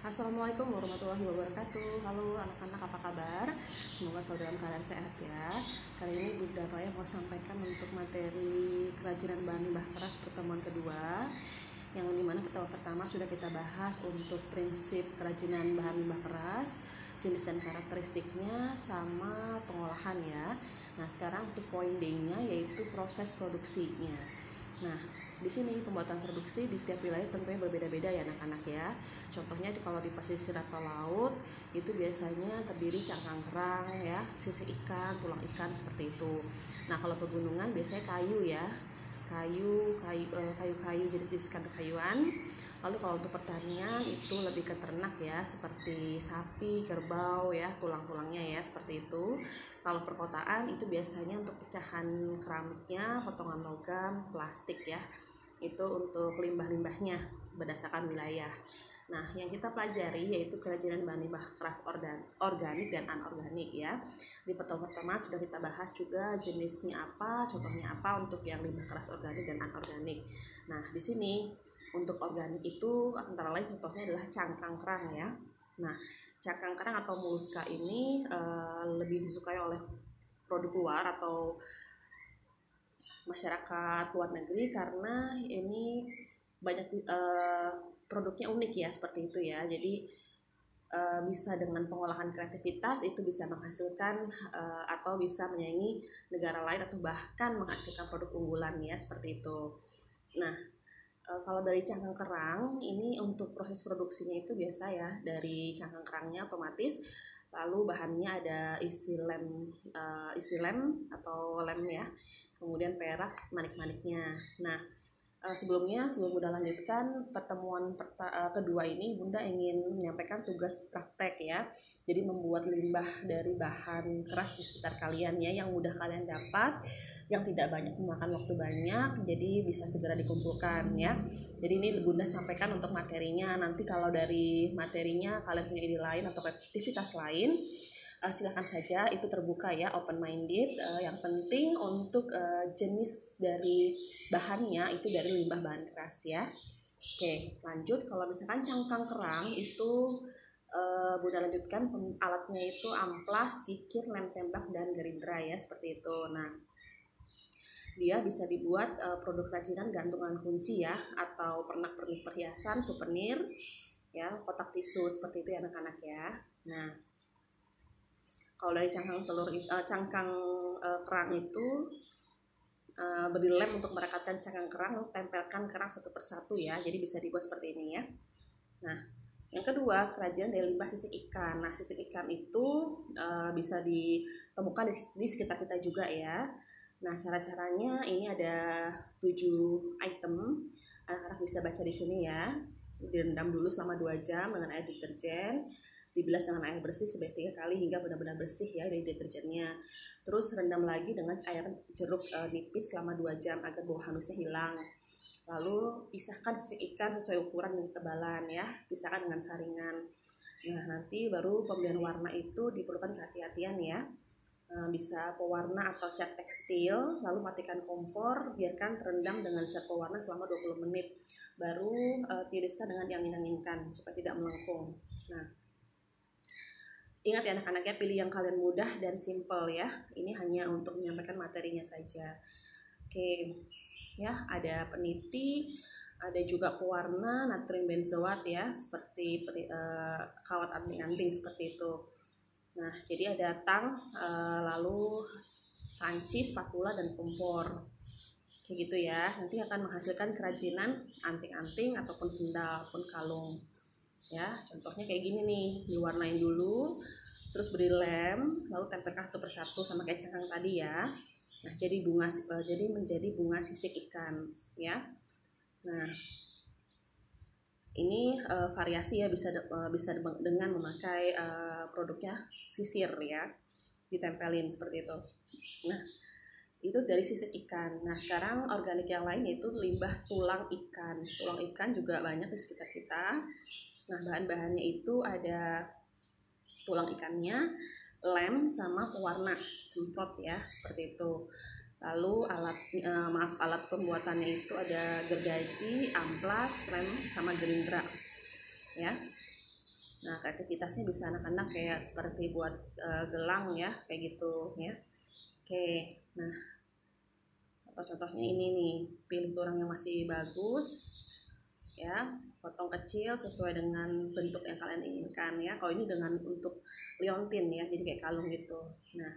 Assalamualaikum warahmatullahi wabarakatuh. Halo anak-anak, apa kabar? Semoga saudara kalian sehat ya. Kali ini Bunda Raya mau sampaikan untuk materi kerajinan bahan limbah keras pertemuan kedua, yang dimana pertemuan pertama sudah kita bahas untuk prinsip kerajinan bahan limbah keras, jenis dan karakteristiknya, sama pengolahan ya. Nah sekarang untuk poin D-nya yaitu proses produksinya. Nah, di sini pembuatan produksi di setiap wilayah tentunya berbeda-beda ya anak-anak ya. Contohnya kalau di pesisir atau laut itu biasanya terdiri cangkang kerang ya, sisik ikan, tulang ikan seperti itu. Nah, kalau pegunungan biasanya kayu ya. Kayu-kayu jenis-jenis kayu-kayuan. Lalu kalau untuk pertanian itu lebih ke ternak ya, seperti sapi, kerbau ya, tulang-tulangnya ya seperti itu. Kalau perkotaan itu biasanya untuk pecahan keramiknya, potongan logam, plastik ya. Itu untuk limbah-limbahnya berdasarkan wilayah. Nah, yang kita pelajari yaitu kerajinan bahan limbah keras organik dan anorganik ya. Di pertemuan pertama sudah kita bahas juga jenisnya apa, contohnya apa untuk yang limbah keras organik dan anorganik. Nah, di sini untuk organik itu antara lain contohnya adalah cangkang kerang ya. Nah, cangkang kerang atau moluska ini lebih disukai oleh produk luar atau masyarakat luar negeri karena ini banyak produknya unik ya seperti itu ya. Jadi bisa dengan pengolahan kreativitas itu bisa menghasilkan atau bisa menyaingi negara lain atau bahkan menghasilkan produk unggulan ya seperti itu. Nah, kalau dari cangkang kerang ini untuk proses produksinya itu biasa ya, dari cangkang kerangnya otomatis, lalu bahannya ada isi lem atau lem ya, kemudian perak manik-maniknya. Nah, sebelum Bunda lanjutkan pertemuan kedua ini, Bunda ingin menyampaikan tugas praktek ya. Jadi membuat limbah dari bahan keras di sekitar kalian ya, yang mudah kalian dapat, yang tidak banyak memakan waktu banyak, jadi bisa segera dikumpulkan ya. Jadi ini Bunda sampaikan untuk materinya. Nanti kalau dari materinya kalian punya ide lain atau aktivitas lain, silakan saja, itu terbuka ya, open minded. Yang penting untuk jenis dari bahannya itu dari limbah bahan keras ya. Oke, lanjut. Kalau misalkan cangkang kerang itu Bunda lanjutkan, alatnya itu amplas, kikir, lem tembak, dan gerindra ya seperti itu. Nah, dia bisa dibuat produk kerajinan gantungan kunci ya, atau pernak-pernik perhiasan, souvenir ya, kotak tisu seperti itu ya anak-anak ya. Nah, kalau dari cangkang kerang itu beri lem untuk merekatkan cangkang kerang, lalu tempelkan kerang satu persatu ya. Jadi bisa dibuat seperti ini ya. Nah, yang kedua, kerajinan dari limbah sisik ikan. Nah, sisik ikan itu bisa ditemukan di sekitar kita juga ya. Nah, cara-caranya ini ada 7 item. Anak-anak bisa baca di sini ya. Direndam dulu selama 2 jam dengan air deterjen, dibilas dengan air bersih sebanyak 3 kali hingga benar-benar bersih ya dari deterjennya. Terus rendam lagi dengan air jeruk nipis selama 2 jam agar bau hamisnya hilang. Lalu pisahkan sisik ikan sesuai ukuran dan ketebalan ya, pisahkan dengan saringan. Nah, nanti baru pemberian warna itu diperlukan kehati-hatian ya. Bisa pewarna atau cat tekstil, lalu matikan kompor, biarkan terendam dengan zat pewarna selama 20 menit. Baru tiriskan dengan yang inginkan supaya tidak melengkung. Nah, ingat ya anak-anaknya, pilih yang kalian mudah dan simple ya. Ini hanya untuk menyampaikan materinya saja. Oke, ya ada peniti, ada juga pewarna natrium benzoat ya, seperti kawat anting-anting seperti itu. Nah, jadi ada tang, lalu panci, spatula, dan kompor. Kayak gitu ya. Nanti akan menghasilkan kerajinan anting-anting ataupun sendal ataupun kalung. Ya, contohnya kayak gini nih, diwarnain dulu, terus beri lem, lalu tempelkan satu persatu sama kayak cangkang tadi ya. Nah, jadi menjadi bunga sisik ikan ya. Nah, ini variasi ya, bisa dengan memakai produknya sisir ya, ditempelin seperti itu. Nah, itu dari sisik ikan. Nah, sekarang organik yang lain yaitu limbah tulang ikan. Tulang ikan juga banyak di sekitar kita. Nah, bahan-bahannya itu ada tulang ikannya, lem, sama pewarna semprot ya, seperti itu. Lalu alat pembuatannya itu ada gergaji, amplas, lem, sama gerindra ya. Nah, kreativitasnya bisa anak-anak kayak seperti buat gelang ya, kayak gitu ya. Oke, nah contoh-contohnya ini nih, pilih tulang yang masih bagus ya, potong kecil sesuai dengan bentuk yang kalian inginkan ya. Kalau ini dengan untuk liontin ya, jadi kayak kalung gitu. Nah,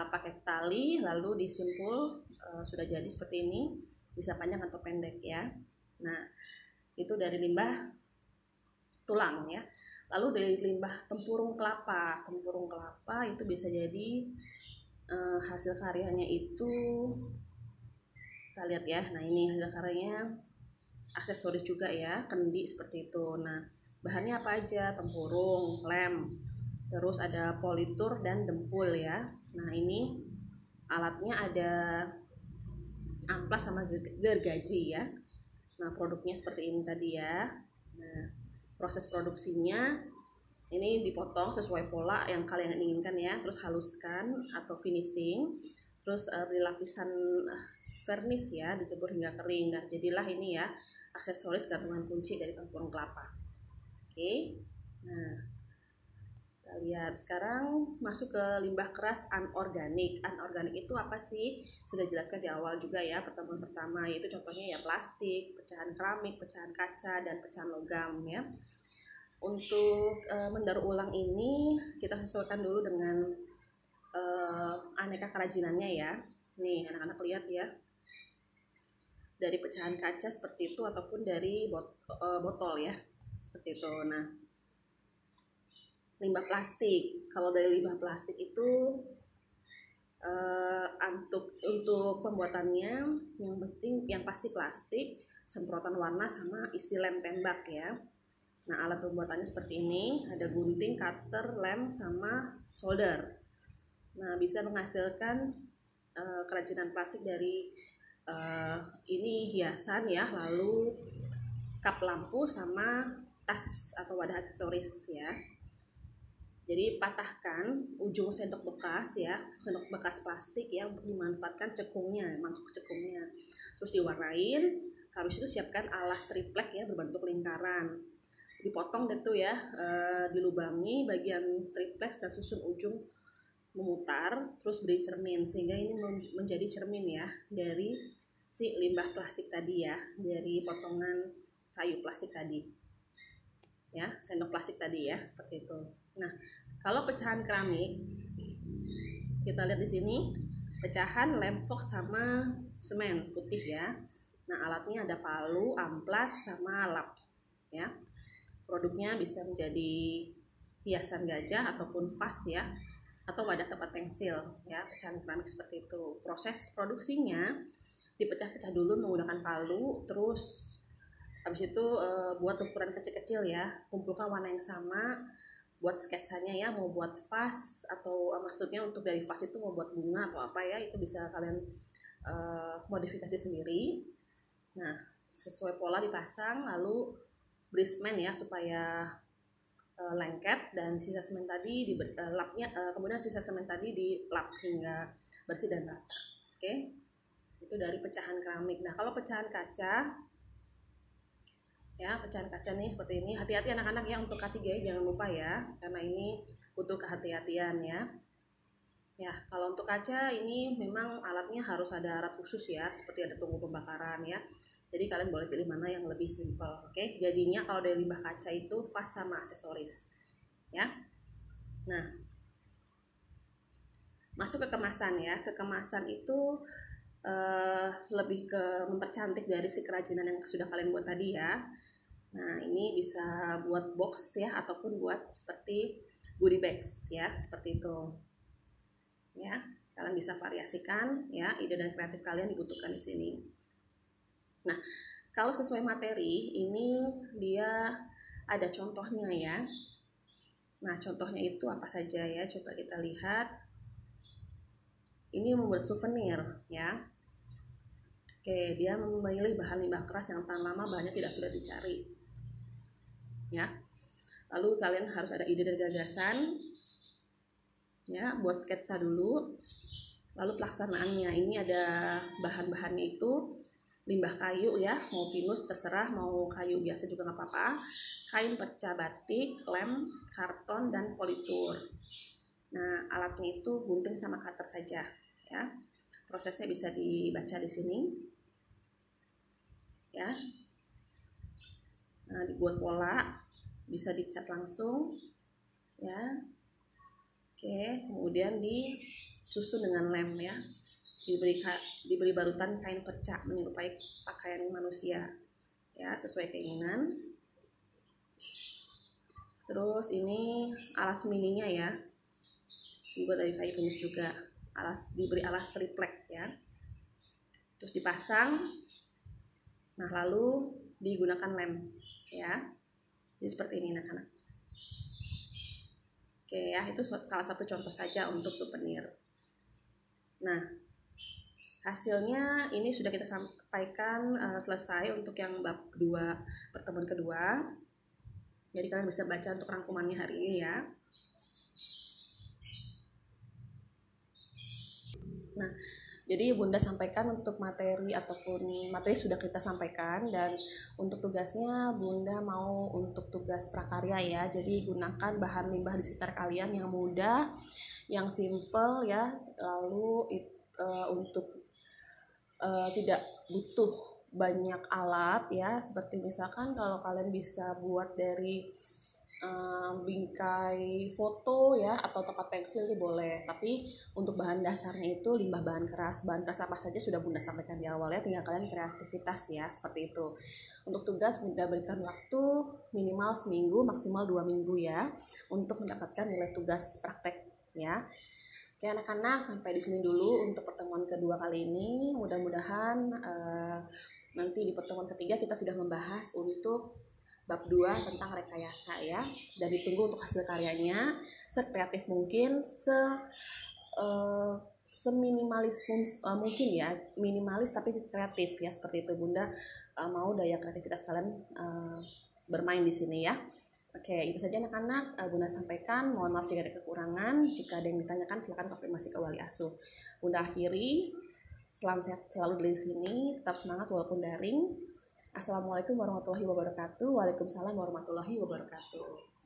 pakai tali lalu disimpul, sudah jadi seperti ini, bisa panjang atau pendek ya. Nah, itu dari limbah tulang ya. Lalu dari limbah tempurung kelapa itu bisa jadi hasil karyanya itu, kita lihat ya. Nah, ini hasil karyanya aksesoris juga ya, kendi seperti itu. Nah, bahannya apa aja? Tempurung, lem, terus ada politur dan dempul ya. Nah, ini alatnya ada amplas sama gergaji ya. Nah, produknya seperti ini tadi ya. Nah, proses produksinya ini dipotong sesuai pola yang kalian inginkan ya, terus haluskan atau finishing, terus beri lapisan vernis ya, dijemur hingga kering. Nah, jadilah ini ya aksesoris gantungan kunci dari tempurung kelapa. Oke. Nah, kita lihat sekarang masuk ke limbah keras anorganik. Anorganik itu apa sih? Sudah jelaskan di awal juga ya, pertemuan pertama, yaitu contohnya ya plastik, pecahan keramik, pecahan kaca, dan pecahan logam ya. Untuk mendaur ulang ini kita sesuaikan dulu dengan aneka kerajinannya ya. Nih anak-anak lihat ya, dari pecahan kaca seperti itu ataupun dari botol ya, seperti itu. Nah, limbah plastik, kalau dari limbah plastik itu untuk pembuatannya yang pasti plastik, semprotan warna sama isi lem tembak ya. Nah, alat pembuatannya seperti ini, ada gunting, cutter, lem, sama solder. Nah, bisa menghasilkan kerajinan plastik dari ini hiasan ya, lalu kap lampu sama tas atau wadah aksesoris ya. Jadi patahkan ujung sendok bekas ya, sendok bekas plastik ya, untuk dimanfaatkan cekungnya, mangkuk cekungnya. Terus diwarnain, habis itu siapkan alas triplek ya berbentuk lingkaran. Dipotong deh tuh ya, dilubangi bagian triplex dan susun ujung memutar, terus beri cermin sehingga ini menjadi cermin ya dari si limbah plastik tadi ya, dari potongan kayu plastik tadi ya, sendok plastik tadi ya, seperti itu. Nah, kalau pecahan keramik kita lihat di sini, pecahan lem fox sama semen putih ya. Nah, alatnya ada palu, amplas, sama lap ya. Produknya bisa menjadi hiasan gajah ataupun vas ya, atau wadah tempat pensil ya, pecahan keramik seperti itu. Proses produksinya dipecah-pecah dulu menggunakan palu, terus habis itu buat ukuran kecil-kecil ya, kumpulkan warna yang sama, buat sketsanya ya, mau buat vas atau maksudnya untuk dari vas itu mau buat bunga atau apa ya, itu bisa kalian modifikasi sendiri. Nah, sesuai pola dipasang, lalu beri semen ya supaya lengket, dan sisa semen tadi lapnya, kemudian sisa semen tadi dilap hingga bersih dan rata. Oke, itu dari pecahan keramik. Nah, kalau pecahan kaca ya, pecahan kaca nih seperti ini. Hati-hati anak-anak ya, untuk K3 jangan lupa ya, karena ini butuh kehati-hatian ya. Ya, kalau untuk kaca ini memang alatnya harus ada alat khusus ya, seperti ada tungku pembakaran ya. Jadi kalian boleh pilih mana yang lebih simple. Oke, jadinya kalau dari limbah kaca itu vas sama aksesoris ya. Nah, masuk ke kemasan ya. Ke kemasan itu lebih ke mempercantik dari si kerajinan yang sudah kalian buat tadi ya. Nah, ini bisa buat box ya, ataupun buat seperti goodie bags ya, seperti itu ya. Kalian bisa variasikan ya, ide dan kreatif kalian dibutuhkan di sini. Nah, kalau sesuai materi ini dia ada contohnya ya. Nah, contohnya itu apa saja ya, coba kita lihat. Ini membuat souvenir ya. Oke, dia memilih bahan limbah keras yang tahan lama, bahannya tidak sulit dicari ya. Lalu kalian harus ada ide dan gagasan ya, buat sketsa dulu. Lalu pelaksanaannya, ini ada bahan-bahannya itu limbah kayu ya, mau pinus terserah, mau kayu biasa juga nggak apa-apa, kain perca batik, lem, karton, dan politur. Nah, alatnya itu gunting sama cutter saja ya. Prosesnya bisa dibaca di sini ya. Nah, dibuat pola, bisa dicat langsung ya. Oke, kemudian disusun dengan lem ya. Diberi barutan kain perca menyerupai pakaian manusia ya, sesuai keinginan. Terus ini alas mininya ya, dibuat dari kayu pinus juga. Diberi alas triplek ya. Terus dipasang. Nah, lalu digunakan lem ya. Jadi seperti ini anak-anak. Oke ya, itu salah satu contoh saja untuk souvenir. Nah, hasilnya ini sudah kita sampaikan selesai untuk yang bab kedua, pertemuan kedua. Jadi kalian bisa baca untuk rangkumannya hari ini ya. Nah, jadi Bunda sampaikan untuk materi ataupun materi sudah kita sampaikan, dan untuk tugasnya Bunda mau untuk tugas prakarya ya. Jadi gunakan bahan limbah di sekitar kalian yang mudah, yang simple ya. Lalu untuk tidak butuh banyak alat ya, seperti misalkan kalau kalian bisa buat dari bingkai foto ya atau tempat pensil itu boleh, tapi untuk bahan dasarnya itu limbah bahan keras apa saja sudah Bunda sampaikan di awal ya, tinggal kalian kreativitas ya, seperti itu. Untuk tugas Bunda berikan waktu minimal seminggu, maksimal 2 minggu ya untuk mendapatkan nilai tugas praktek ya. Oke anak-anak, sampai di sini dulu untuk pertemuan kedua kali ini. Mudah-mudahan nanti di pertemuan ketiga kita sudah membahas untuk bab 2 tentang rekayasa ya. Dan ditunggu untuk hasil karyanya sekreatif mungkin, seminimalis mungkin ya, minimalis tapi kreatif ya, seperti itu. Bunda mau daya kreativitas kalian bermain di sini ya. Oke, itu saja anak-anak Bunda sampaikan. Mohon maaf jika ada kekurangan. Jika ada yang ditanyakan silakan konfirmasi ke wali asuh. Bunda akhiri. Salam sehat selalu dari sini. Tetap semangat walaupun daring. Assalamualaikum warahmatullahi wabarakatuh. Waalaikumsalam warahmatullahi wabarakatuh.